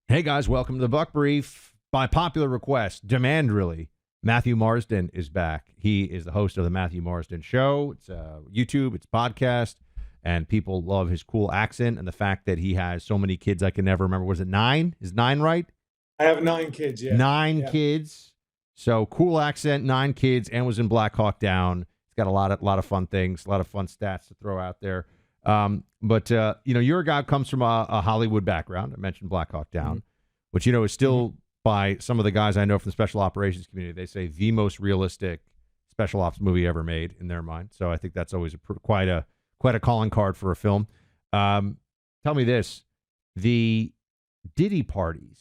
Hey guys, welcome to the Buck Brief. By popular request, demand really, Matthew Marsden is back. He is the host of the Matthew Marsden Show. It's YouTube, it's podcast, and people love his cool accent and the fact that he has so many kids I can never remember. Was it 9? Is 9 right? I have 9 kids, yeah. 9 kids. So cool accent, 9 kids, and was in Black Hawk Down. He's got a lot of fun things, a lot of fun stats to throw out there. But your guy comes from a Hollywood background. I mentioned Black Hawk Down, which, is still by some of the guys I know from the special operations community, they say the most realistic special ops movie ever made in their mind. So I think that's always quite a calling card for a film. Tell me this, the Diddy parties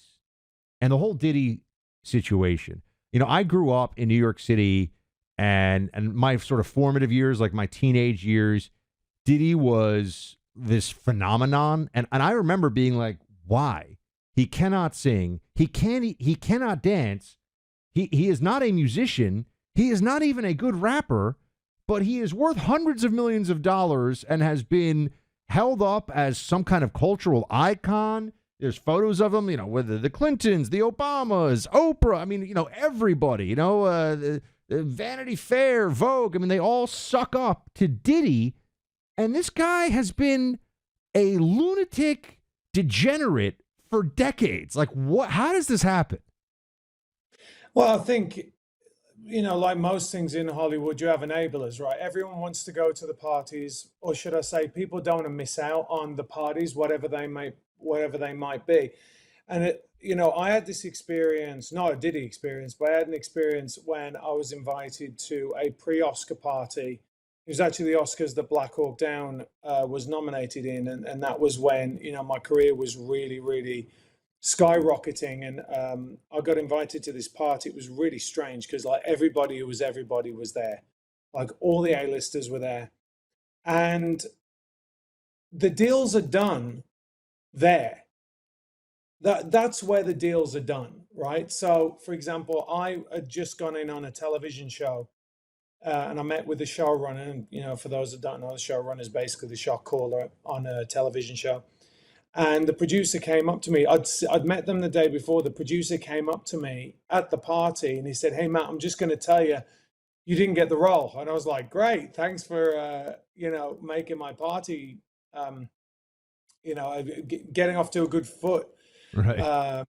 and the whole Diddy situation. I grew up in New York City and my sort of formative years, like my teenage years, Diddy was this phenomenon. And I remember being like, why? He cannot sing. He cannot dance. He is not a musician. He is not even a good rapper, but he is worth hundreds of millions of dollars and has been held up as some kind of cultural icon. There's photos of him, whether the Clintons, the Obamas, Oprah. I mean, everybody, the Vanity Fair, Vogue. I mean, they all suck up to Diddy. And this guy has been a lunatic degenerate for decades. Like, what? How does this happen? Well, I think, like most things in Hollywood, you have enablers, right? Everyone wants to go to the parties, or should I say, people don't want to miss out on the parties, whatever they might be. And I had this experience, not a Diddy experience, but I had an experience when I was invited to a pre-Oscar party. It was actually the Oscars that Black Hawk Down was nominated in, and that was when my career was really, really skyrocketing. And I got invited to this party. It was really strange because like everybody was there, like all the A-listers were there, and the deals are done there. That's where the deals are done, right? So, for example, I had just gone in on a television show. And I met with the showrunner, and for those that don't know, the showrunner is basically the shot caller on a television show. And the producer came up to me. I'd met them the day before. The producer came up to me at the party, and he said, "Hey, Matt, I'm just going to tell you, you didn't get the role." And I was like, "Great, thanks for making my party, getting off to a good foot." Right.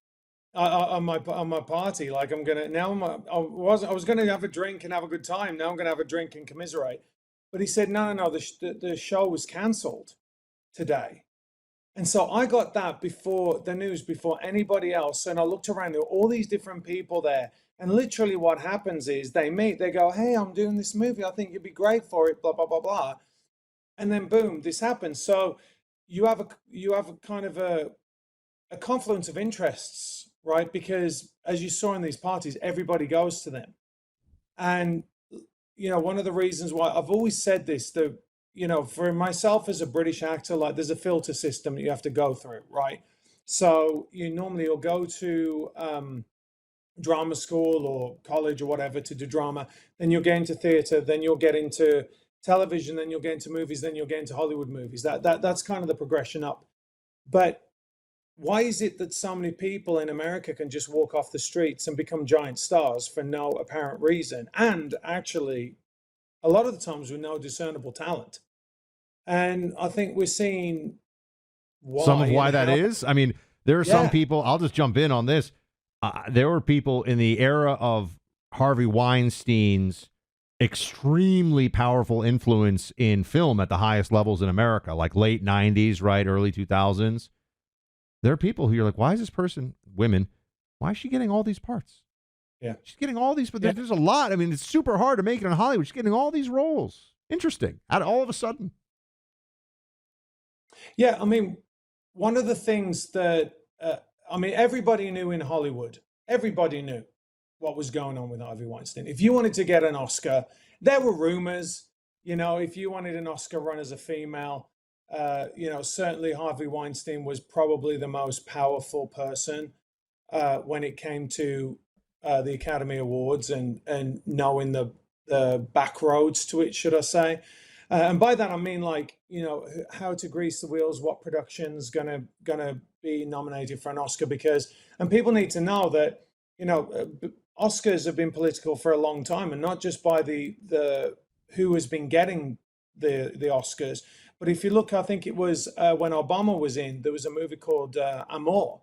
On my party, like I was gonna have a drink and have a good time. Now I'm gonna have a drink and commiserate. But he said, no, the show was cancelled today. And so I got that before the news, before anybody else. And I looked around, there were all these different people there. And literally what happens is they meet, they go, "Hey, I'm doing this movie. I think you'd be great for it, blah, blah, blah, blah." And then boom, this happens. So you have a kind of a confluence of interests, right? Because as you saw in these parties, everybody goes to them. And, one of the reasons why I've always said this, for myself as a British actor, like there's a filter system that you have to go through, right? So you'll go to drama school or college or whatever to do drama, then you'll get into theater, then you'll get into television, then you'll get into movies, then you'll get into Hollywood movies. That's kind of the progression up. But why is it that so many people in America can just walk off the streets and become giant stars for no apparent reason? And actually, a lot of the times with no discernible talent. And I think we're seeing some of why that is. I mean, there are some people, I'll just jump in on this. There were people in the era of Harvey Weinstein's extremely powerful influence in film at the highest levels in America, like late 90s, right, early 2000s. There are people who you're like, why is this person, women, why is she getting all these parts? Yeah. She's getting all these, but there's a lot. I mean, it's super hard to make it in Hollywood. She's getting all these roles. Interesting. All of a sudden. Yeah, I mean, one of the things that, everybody knew in Hollywood, everybody knew what was going on with Harvey Weinstein. If you wanted to get an Oscar, there were rumors, if you wanted an Oscar run as a female, certainly Harvey Weinstein was probably the most powerful person when it came to the Academy Awards and knowing the back roads to it, should I say. And by that I mean, like, how to grease the wheels, what production's gonna be nominated for an Oscar, because and people need to know that Oscars have been political for a long time, and not just by the who has been getting the Oscars, but if you look, I think it was when Obama was in, there was a movie called Amour,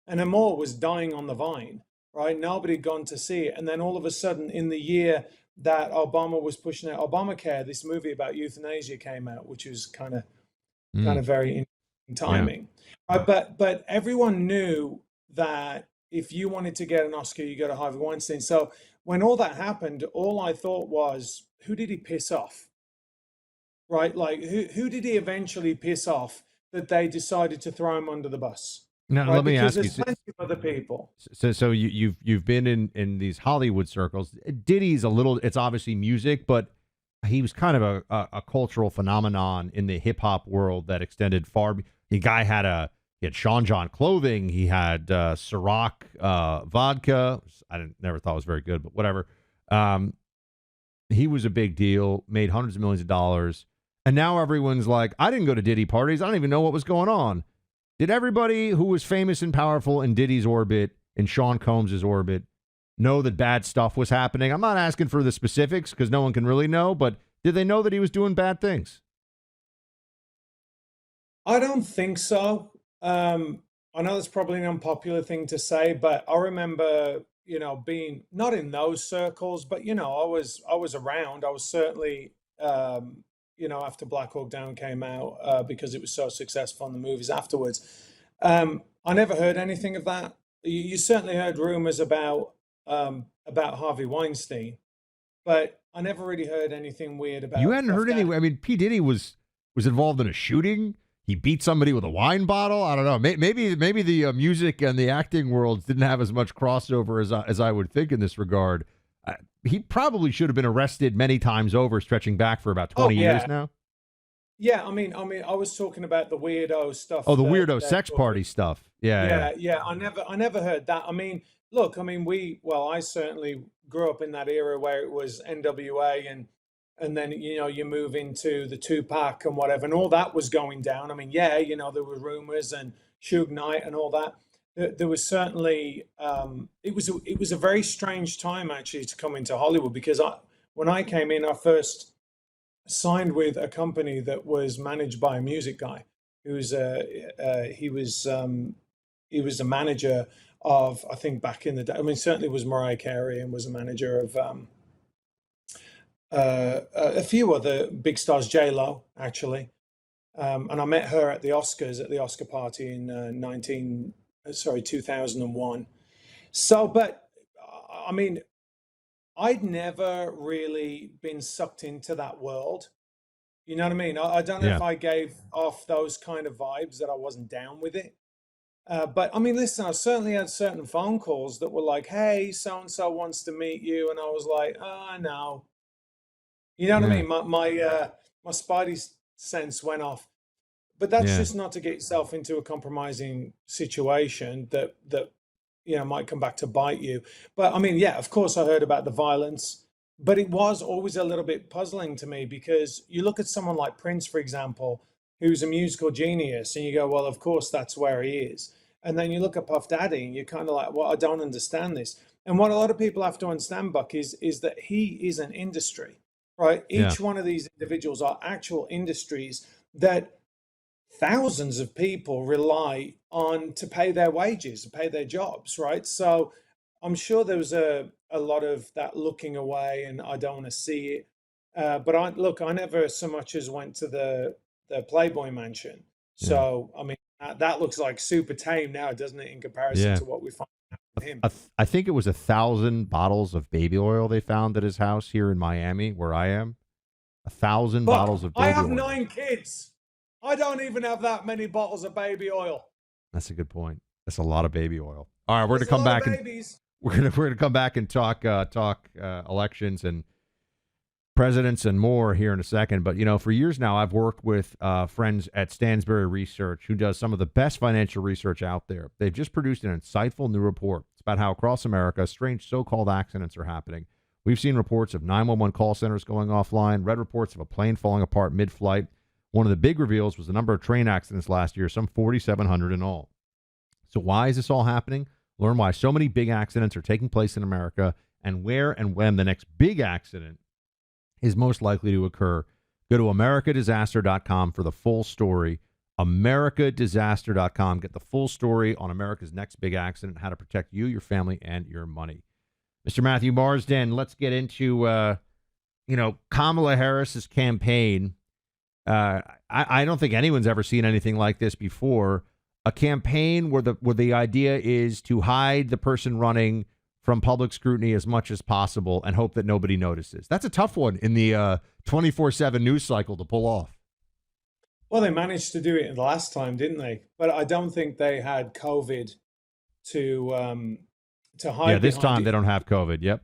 and Amour was dying on the vine, right? Nobody had gone to see it, and then all of a sudden, in the year that Obama was pushing out Obamacare, this movie about euthanasia came out, which was kind of very interesting timing. Yeah. But everyone knew that if you wanted to get an Oscar, you go to Harvey Weinstein. So when all that happened, all I thought was, who did he piss off? Right? Like, who did he eventually piss off that they decided to throw him under the bus? Now, Right? let me Because ask you. there's plenty of other people. So you've been in these Hollywood circles. Diddy's a little. It's obviously music, but he was kind of a cultural phenomenon in the hip hop world that extended far. The guy he had Sean John clothing. He had Ciroc vodka. Never thought was very good, but whatever. He was a big deal. Made hundreds of millions of dollars, and now everyone's like, I didn't go to Diddy parties. I don't even know what was going on. Did everybody who was famous and powerful in Diddy's orbit, in Sean Combs' orbit, know that bad stuff was happening? I'm not asking for the specifics because no one can really know, but did they know that he was doing bad things? I don't think so. I know that's probably an unpopular thing to say, but I remember, being not in those circles, but I was around. I was certainly, after Black Hawk Down came out, because it was so successful in the movies afterwards. I never heard anything of that. You certainly heard rumors about Harvey Weinstein, but I never really heard anything weird about. You hadn't heard anything. I mean, P. Diddy was involved in a shooting. He beat somebody with a wine bottle. I don't know. Maybe the music and the acting worlds didn't have as much crossover as I would think in this regard. He probably should have been arrested many times over, stretching back for about 20 years now. Yeah, I mean, I was talking about the weirdo stuff. Oh, the weirdo sex party stuff. Yeah. I never heard that. I mean, look, I certainly grew up in that era where it was NWA, and then you move into the Tupac and whatever, and all that was going down. I mean, there were rumors and Suge Knight and all that. There was certainly it was a very strange time actually to come into Hollywood, because when I came in, I first signed with a company that was managed by a music guy who's he was a manager of, I think back in the day, I mean, certainly was Mariah Carey, and was a manager of a few other big stars, J-Lo actually, and I met her at the Oscars, at the Oscar party in 2001. So, but I mean, I'd never really been sucked into that world. You know what I mean? I don't know if I gave off those kind of vibes, that I wasn't down with it. But I mean, listen, I certainly had certain phone calls that were like, hey, so-and-so wants to meet you. And I was like, no. You know what I mean? My spidey sense went off. But that's just not to get yourself into a compromising situation that might come back to bite you. But I mean, of course I heard about the violence, but it was always a little bit puzzling to me, because you look at someone like Prince, for example, who's a musical genius, and you go, well, of course that's where he is. And then you look at Puff Daddy and you're kind of like, well, I don't understand this. And what a lot of people have to understand, Buck, is that he is an industry, right? Each one of these individuals are actual industries that thousands of people rely on to pay their wages, to pay their jobs, right? So I'm sure there was a lot of that looking away, and I don't want to see it. But I never so much as went to the Playboy Mansion. So, I mean, that looks like super tame now, doesn't it, in comparison to what we find with him? I think it was 1,000 bottles of baby oil they found at his house here in Miami, where I am. 1,000 bottles of baby oil. I have 9 kids. I don't even have that many bottles of baby oil. That's a good point. That's a lot of baby oil. All right, we're going to come back and we're going to come back and talk elections and presidents and more here in a second. But for years now, I've worked with friends at Stansberry Research, who does some of the best financial research out there. They've just produced an insightful new report. It's about how across America, strange so-called accidents are happening. We've seen reports of 911 call centers going offline, read reports of a plane falling apart mid-flight. One of the big reveals was the number of train accidents last year, some 4,700 in all. So why is this all happening? Learn why so many big accidents are taking place in America and where and when the next big accident is most likely to occur. Go to americadisaster.com for the full story. americadisaster.com. Get the full story on America's next big accident, how to protect you, your family, and your money. Mr. Matthew Marsden, let's get into, Kamala Harris's campaign. I don't think anyone's ever seen anything like this before. A campaign where the idea is to hide the person running from public scrutiny as much as possible and hope that nobody notices. That's a tough one in the 24/7 news cycle to pull off. Well, they managed to do it the last time, didn't they? But I don't think they had COVID to hide. Yeah, this time it. they don't have COVID. Yep.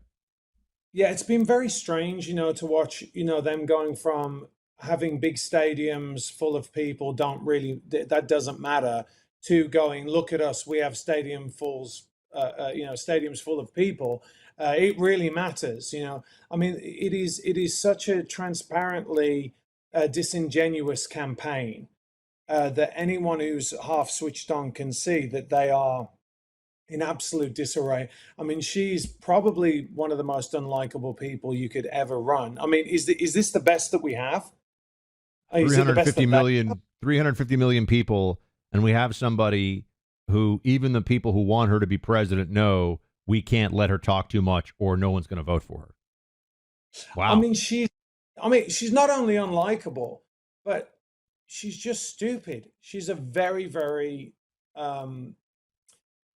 Yeah, it's been very strange, to watch, them going from having big stadiums full of people that doesn't matter, to going, look at us, we have stadiums full of people. It really matters, I mean, it is such a transparently disingenuous campaign that anyone who's half switched on can see that they are in absolute disarray. I mean, she's probably one of the most unlikable people you could ever run. I mean, is this the best that we have? Is it the best 350 million people, and we have somebody who even the people who want her to be president know we can't let her talk too much or no one's going to vote for her. Wow. I mean, she's not only unlikable, but she's just stupid. She's a very, very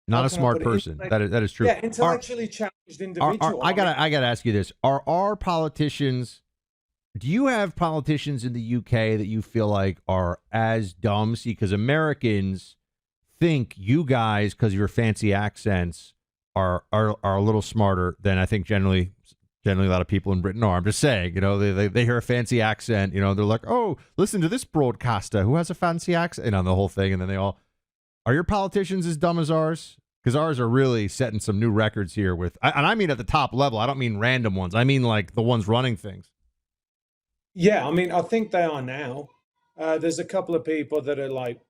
not a smart person. That is true. Yeah, intellectually challenged individual. I gotta ask you this: Are our politicians? Do you have politicians in the UK that you feel like are as dumb? See, because Americans think you guys, because of your fancy accents, are a little smarter than I think generally a lot of people in Britain are. I'm just saying, they hear a fancy accent, they're like, oh, listen to this broadcaster who has a fancy accent, on the whole thing, and then they all. Are your politicians as dumb as ours? Because ours are really setting some new records here and I mean at the top level. I don't mean random ones. I mean like the ones running things. Yeah, I mean, I think they are now. There's a couple of people that are like,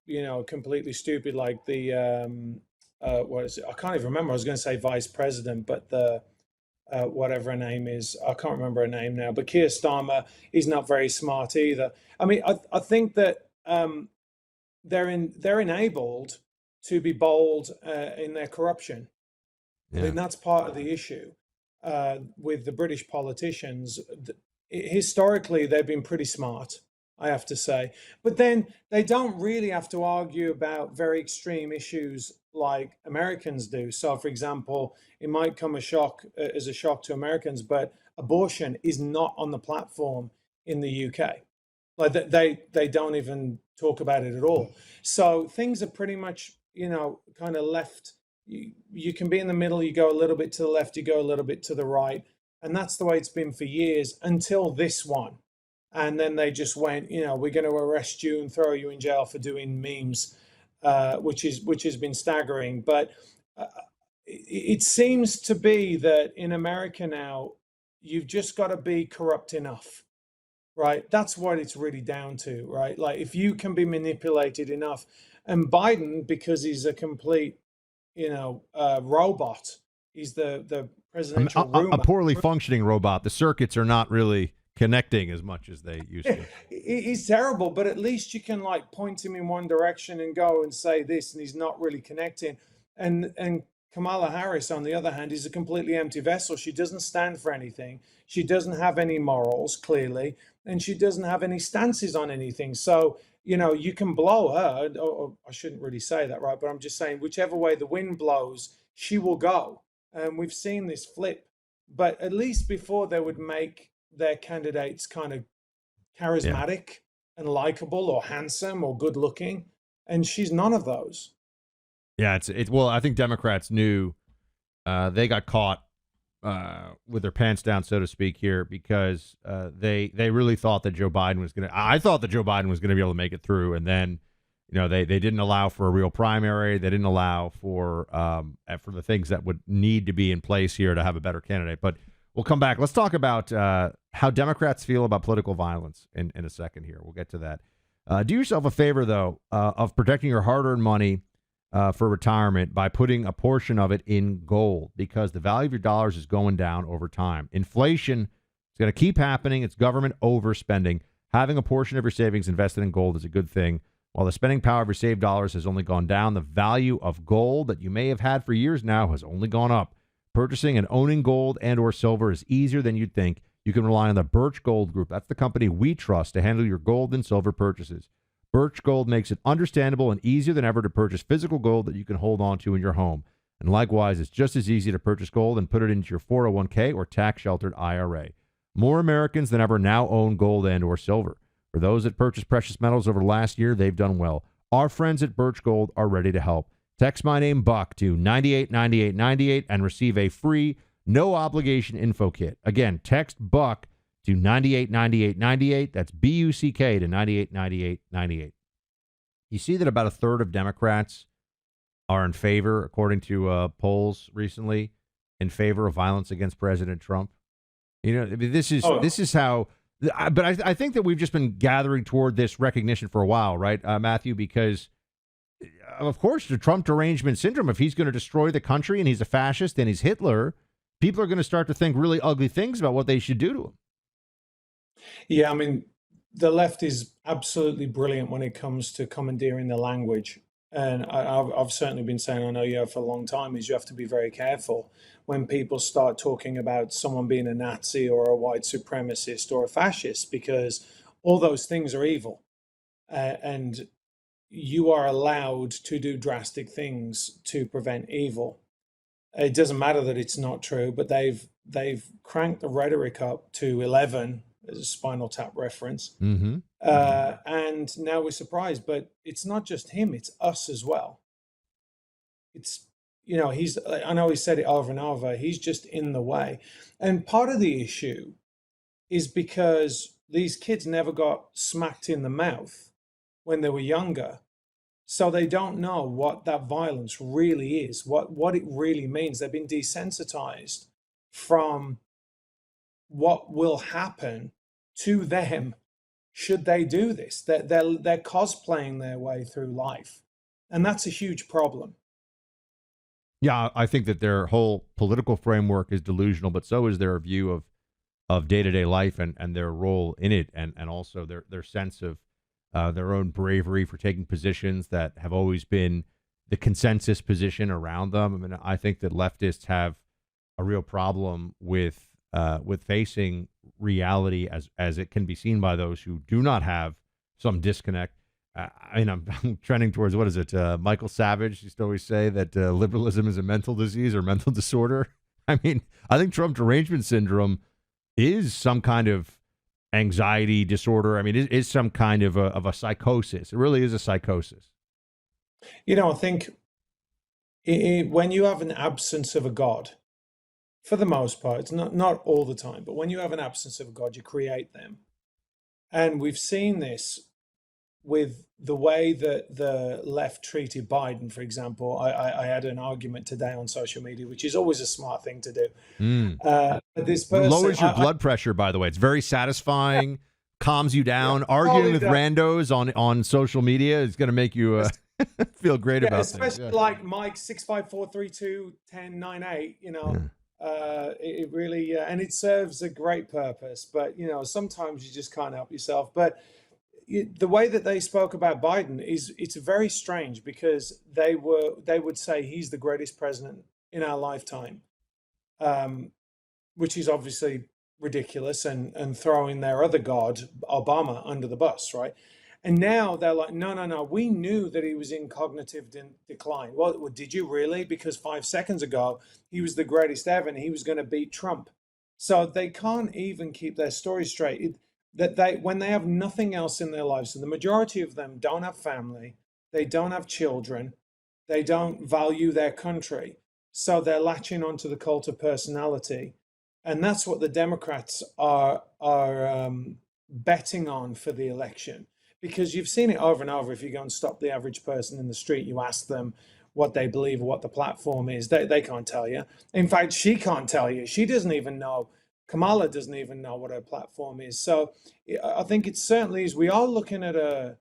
completely stupid, like the, what is it? I can't even remember. I was going to say vice president, but the, whatever her name is, I can't remember her name now, but Keir Starmer is not very smart either. I mean, I think that they're enabled to be bold in their corruption. Yeah. I mean, that's part of the issue with the British politicians. Historically, they've been pretty smart, I have to say. But then they don't really have to argue about very extreme issues like Americans do. So, for example, it might come as a shock to Americans, but abortion is not on the platform in the UK. Like they don't even talk about it at all. So things are pretty much, kind of left. You can be in the middle, you go a little bit to the left, you go a little bit to the right. And that's the way it's been for years until this one. And then they just went, we're going to arrest you and throw you in jail for doing memes, which has been staggering. But it seems to be that in America now, you've just got to be corrupt enough, right? That's what it's really down to, right? Like if you can be manipulated enough. And Biden, because he's a complete, robot, he's the presidential a poorly functioning robot. The circuits are not really connecting as much as they used to. He's terrible, but at least you can point him in one direction and go and say this, and he's not really connecting. And Kamala Harris, on the other hand, is a completely empty vessel. She doesn't stand for anything. She doesn't have any morals, clearly, and she doesn't have any stances on anything. So, you can blow her, or I shouldn't really say that, right? But I'm just saying, whichever way the wind blows, she will go. And we've seen this flip. But at least before, they would make their candidates kind of charismatic and likable or handsome or good looking. And she's none of those. Yeah, well, I think Democrats knew they got caught with their pants down, so to speak, here because they really thought that Joe Biden was going to. I thought that Joe Biden was going to be able to make it through, and then they didn't allow for a real primary. They didn't allow for the things that would need to be in place here to have a better candidate. But We'll come back. Let's talk about how Democrats feel about political violence in a second here. We'll get to that. Do yourself a favor, though, of protecting your hard-earned money for retirement by putting a portion of it in gold, because the value of your dollars is going down over time. Inflation is going to keep happening. It's government overspending. Having a portion of your savings invested in gold is a good thing. While the spending power of your saved dollars has only gone down, the value of gold that you may have had for years now has only gone up. Purchasing and owning gold and or silver is easier than you'd think. You can rely on the Birch Gold Group. That's the company we trust to handle your gold and silver purchases. Birch Gold makes it understandable and easier than ever to purchase physical gold that you can hold on to in your home. And likewise, it's just as easy to purchase gold and put it into your 401k or tax-sheltered IRA. More Americans than ever now own gold and or silver. For those that purchased precious metals over the last year, they've done well. Our friends at Birch Gold are ready to help. Text my name, Buck, to 989898 and receive a free, no-obligation info kit. Again, text Buck to 989898. That's B-U-C-K to 989898. You see that about a third of Democrats are in favor, according to polls recently, in favor of violence against President Trump. You know, I mean, this is how. But I think that we've just been gathering toward this recognition for a while, right, Matthew? Because, of course, the Trump derangement syndrome, if he's going to destroy the country and he's a fascist and he's Hitler, people are going to start to think really ugly things about what they should do to him. Yeah, I mean, the left is absolutely brilliant when it comes to commandeering the language. And I've certainly been saying, I know you have for a long time, is you have to be very careful when people start talking about someone being a Nazi or a white supremacist or a fascist, because all those things are evil. And you are allowed to do drastic things to prevent evil. It doesn't matter that it's not true, but they've cranked the rhetoric up to 11 as a Spinal Tap reference. Mm-hmm. And now we're surprised, but it's not just him, it's us as well. It's, you know, I know he said it over and over, he's just in the way. And part of the issue is because these kids never got smacked in the mouth when they were younger. So they don't know what that violence really is, what it really means. They've been desensitized from what will happen to them should they do this. They're cosplaying their way through life. And that's a huge problem. Yeah, I think that their whole political framework is delusional, but so is their view of day-to-day life and their role in it, and also their sense of their own bravery for taking positions that have always been the consensus position around them. I mean, I think that leftists have a real problem with facing reality as it can be seen by those who do not have some disconnect. I mean, I'm trending towards, what is it? Michael Savage used to always say that liberalism is a mental disease or mental disorder. I mean, I think Trump derangement syndrome is some kind of anxiety disorder. I mean, it is some kind of a psychosis. It really is a psychosis. You know, I think when you have an absence of a God, for the most part, it's not all the time, but when you have an absence of a God, you create them. And we've seen this with the way that the left treated Biden, for example. I had an argument today on social media, which is always a smart thing to do. This person lowers your blood pressure, by the way. It's very satisfying, calms you down. Yeah, arguing with randos on social media is going to make you feel great about things. Especially like Mike 654321098, you know. Yeah. It really, and it serves a great purpose, but, you know, sometimes you just can't help yourself. But the way that they spoke about Biden it's very strange, because they would say he's the greatest president in our lifetime, which is obviously ridiculous and throwing their other god, Obama, under the bus, right? And now they're like, no, we knew that he was in cognitive decline. Well, did you really? Because 5 seconds ago, he was the greatest ever and he was going to beat Trump. So they can't even keep their story straight. When they have nothing else in their lives, and the majority of them don't have family, they don't have children, they don't value their country. So they're latching onto the cult of personality. And that's what the Democrats are betting on for the election. Because you've seen it over and over. If you go and stop the average person in the street, you ask them what they believe or what the platform is, they can't tell you. In fact, she can't tell you. She doesn't even know Kamala doesn't even know what her platform is. So I think it certainly is. We are looking at a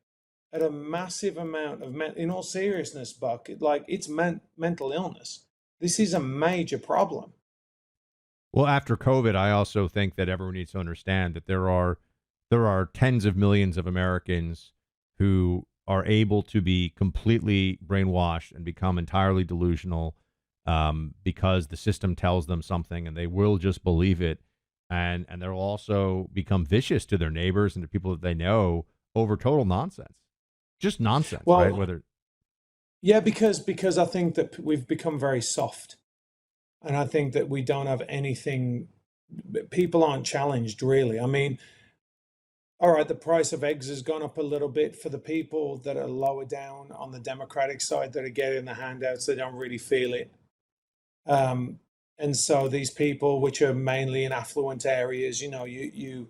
massive amount of in all seriousness, Buck. Like it's mental illness. This is a major problem. Well, after COVID, I also think that everyone needs to understand that there are tens of millions of Americans who are able to be completely brainwashed and become entirely delusional because the system tells them something and they will just believe it. And they'll also become vicious to their neighbors and to people that they know over total nonsense. Just nonsense, Well, right? Whether yeah, because I think that we've become very soft. And I think that we don't have anything, people aren't challenged really. I mean, all right, the price of eggs has gone up a little bit for the people that are lower down on the Democratic side that are getting the handouts, they don't really feel it. And so these people, which are mainly in affluent areas, you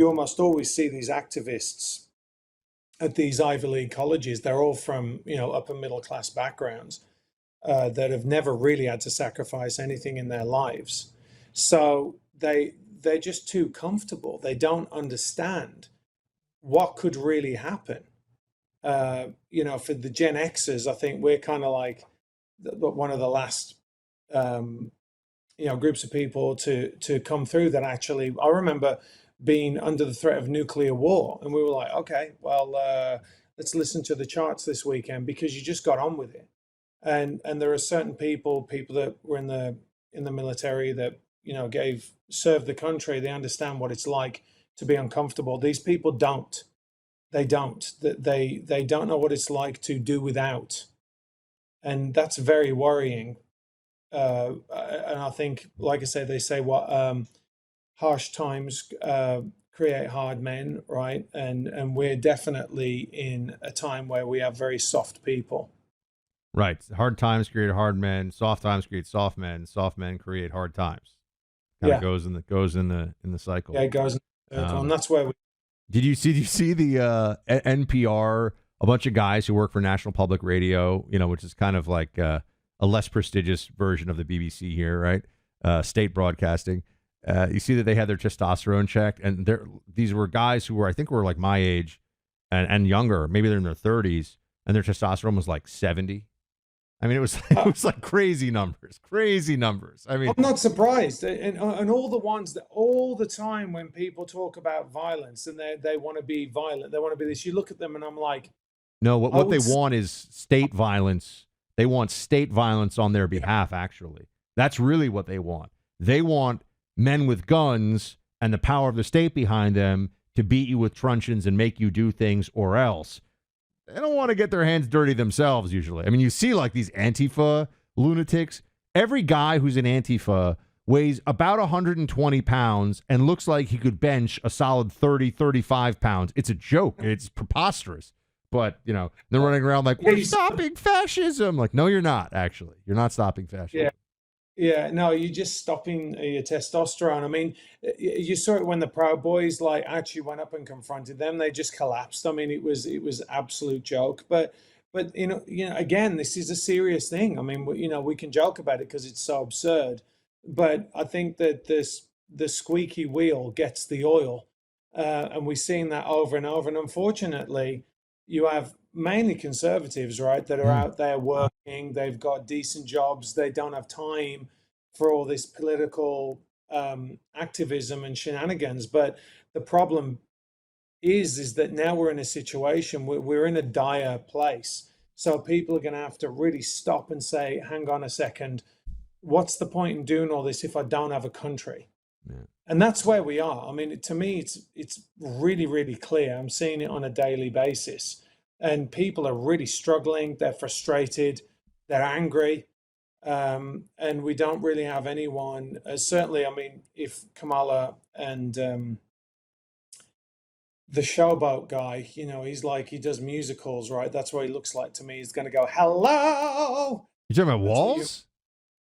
almost always see these activists at these Ivy League colleges. They're all from, upper middle class backgrounds that have never really had to sacrifice anything in their lives. So they're just too comfortable. They don't understand what could really happen. For the Gen Xers, I think we're kind of like one of the last, groups of people to come through that actually, I remember being under the threat of nuclear war. And we were like, okay, well, let's listen to the charts this weekend because you just got on with it. And there are certain people that were in the military that, served the country. They understand what it's like to be uncomfortable. These people don't. They don't. They don't know what it's like to do without. And that's very worrying. And I think, like I say, they say what harsh times create hard men, right? And we're definitely in a time where we have very soft people. right, hard times create hard men, soft times create soft men create hard times. Kind of Yeah, goes in the cycle. yeah, it goes in the circle, and that's where we. Did you see the NPR? A bunch of guys who work for National Public Radio, which is kind of like a less prestigious version of the BBC here, right? State broadcasting. You see that they had their testosterone checked, and these were guys who I think were like my age and younger. Maybe they're in their 30s, and their testosterone was like 70. I mean, it was like crazy numbers. I mean, I'm not surprised, and all the ones that all the time when people talk about violence and they want to be violent, they want to be this. You look at them, and I'm like, no, what they want is state violence. They want state violence on their behalf. Actually, that's really what they want. They want men with guns and the power of the state behind them to beat you with truncheons and make you do things, or else. They don't want to get their hands dirty themselves, usually. I mean, you see like these Antifa lunatics. Every guy who's in Antifa weighs about 120 pounds and looks like he could bench a solid 30, 35 pounds. It's a joke. It's preposterous. But, they're running around like, we're stopping fascism. Like, no, you're not, actually. You're not stopping fascism. yeah. Yeah, no, you're just stopping your testosterone. I mean, you saw it when the Proud Boys actually went up and confronted them. They just collapsed. I mean, it was absolute joke. But again, this is a serious thing. I mean, we can joke about it because it's so absurd. But I think that the squeaky wheel gets the oil, and we're seeing that over and over. And unfortunately, you have mainly conservatives, right, that are out there working. They've got decent jobs. They don't have time for all this political activism and shenanigans. But the problem is that now we're in a situation where we're in a dire place. So people are going to have to really stop and say, hang on a second, what's the point in doing all this if I don't have a country? Yeah. And that's where we are. I mean, to me, it's really, really clear. I'm seeing it on a daily basis. And people are really struggling. They're frustrated. They're angry. And we don't really have anyone. Certainly, I mean, if Kamala and the showboat guy, he does musicals, right? That's what he looks like to me. He's going to go, hello. You talking about Walls?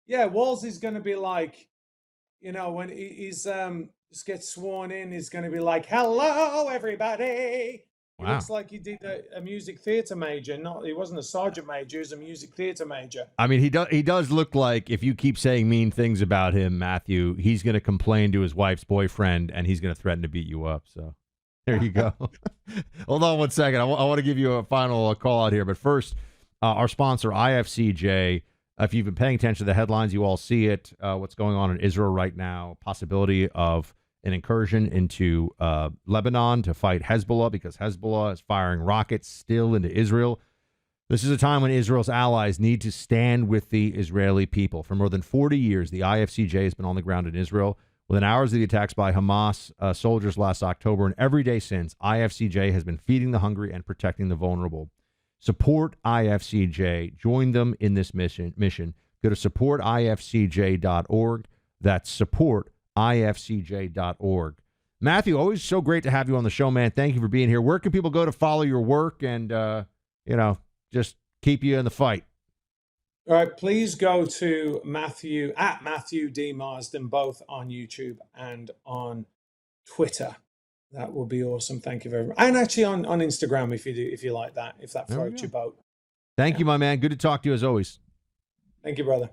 Yeah, Walls is going to be like, when he's just gets sworn in, he's going to be like, hello, everybody. He Wow. looks like he did a music theater major. He wasn't a sergeant major. He was a music theater major. I mean, he does look like, if you keep saying mean things about him, Matthew, he's going to complain to his wife's boyfriend and he's going to threaten to beat you up. So there you go. Hold on one second. I want to give you a final call out here. But first, our sponsor, IFCJ. If you've been paying attention to the headlines, you all see it. What's going on in Israel right now, possibility of an incursion into Lebanon to fight Hezbollah, because Hezbollah is firing rockets still into Israel. This is a time when Israel's allies need to stand with the Israeli people. For more than 40 years, the IFCJ has been on the ground in Israel. Within hours of the attacks by Hamas soldiers last October and every day since, IFCJ has been feeding the hungry and protecting the vulnerable. Support IFCJ. Join them in this mission. Go to supportifcj.org. That's supportifcj.org. Matthew, always so great to have you on the show, man. Thank you for being here. Where can people go to follow your work and, just keep you in the fight? All right, please go to Matthew D. Marsden, both on YouTube and on Twitter. That would be awesome. Thank you very much. And actually on Instagram, if you like that, if that floats your boat. Thank you, my man. Good to talk to you as always. Thank you, brother.